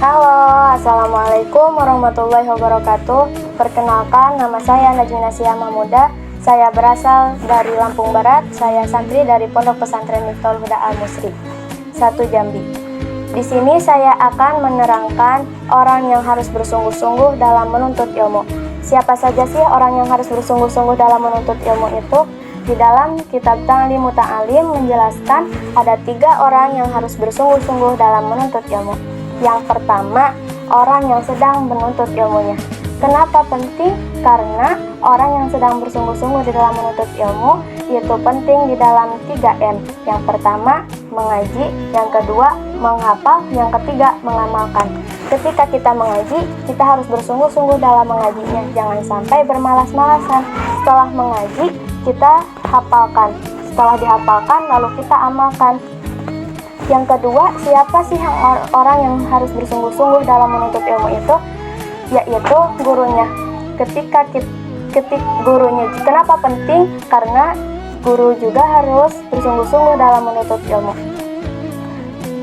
Halo, Assalamualaikum warahmatullahi wabarakatuh. Perkenalkan, nama saya Najmi Nasia Mahmuda. Saya berasal dari Lampung Barat. Saya santri dari Pondok Pesantren Miftahul Huda Al-Musri, 1 Jambi. Di sini saya akan menerangkan orang yang harus bersungguh-sungguh dalam menuntut ilmu. Siapa saja sih orang yang harus bersungguh-sungguh dalam menuntut ilmu itu? Di dalam kitab Ta'lim Muta'alim menjelaskan ada 3 orang yang harus bersungguh-sungguh dalam menuntut ilmu. Yang pertama, orang yang sedang menuntut ilmunya. Kenapa penting? Karena orang yang sedang bersungguh-sungguh di dalam menuntut ilmu itu penting di dalam 3M. Yang pertama, mengaji. Yang kedua, menghafal. Yang ketiga, mengamalkan. Ketika kita mengaji, kita harus bersungguh-sungguh dalam mengajinya. Jangan sampai bermalas-malasan. Setelah mengaji, kita hafalkan. Setelah dihafalkan, lalu kita amalkan. Yang kedua, siapa sih orang yang harus bersungguh-sungguh dalam menuntut ilmu itu? Yaitu gurunya. Ketika gurunya, kenapa penting? Karena guru juga harus bersungguh-sungguh dalam menuntut ilmu.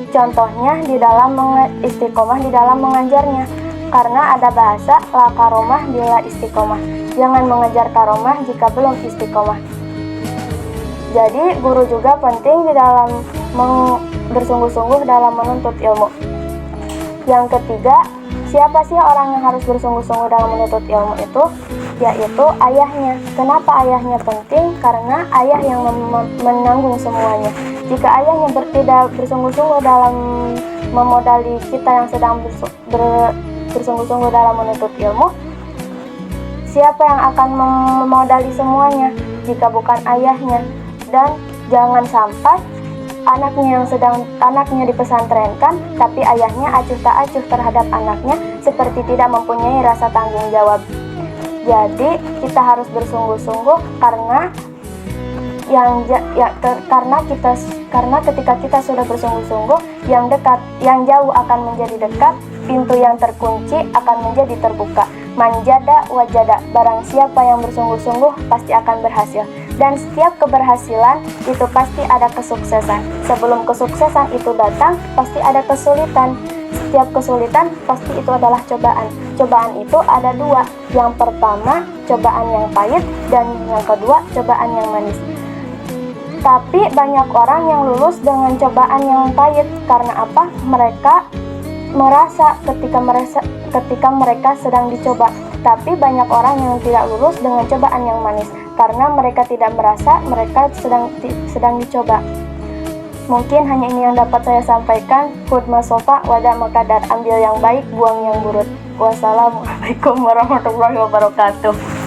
Contohnya di dalam istiqomah di dalam mengajarnya. Karena ada bahasa la karomah bila istiqomah. Jangan mengejar karomah jika belum istiqomah. Jadi guru juga penting di dalam bersungguh-sungguh dalam menuntut ilmu. Yang ketiga, siapa sih orang yang harus bersungguh-sungguh dalam menuntut ilmu itu? Yaitu ayahnya. Kenapa ayahnya penting? Karena ayah yang menanggung semuanya. Jika ayahnya tidak bersungguh-sungguh dalam memodali kita yang sedang bersungguh-sungguh dalam menuntut ilmu, siapa yang akan memodali semuanya jika bukan ayahnya? Dan jangan sampai anaknya dipesantrenkan, tapi ayahnya acuh tak acuh terhadap anaknya, seperti tidak mempunyai rasa tanggung jawab. Jadi kita harus bersungguh-sungguh karena karena ketika kita sudah bersungguh-sungguh, yang jauh akan menjadi dekat, pintu yang terkunci akan menjadi terbuka. Manjada wajada, barang siapa yang bersungguh-sungguh pasti akan berhasil. Dan setiap keberhasilan itu pasti ada kesuksesan. Sebelum kesuksesan itu datang, pasti ada kesulitan. Setiap kesulitan pasti itu adalah cobaan. Cobaan itu ada 2. Yang pertama, cobaan yang pahit, dan yang kedua, cobaan yang manis. Tapi banyak orang yang lulus dengan cobaan yang pahit. Karena apa? Mereka merasa ketika mereka sedang dicoba. Tapi banyak orang yang tidak lulus dengan cobaan yang manis karena mereka tidak merasa mereka sedang dicoba. Mungkin hanya ini yang dapat saya sampaikan. Khudma sofa wada makadar, ambil yang baik, buang yang buruk. Wassalamualaikum warahmatullahi wabarakatuh.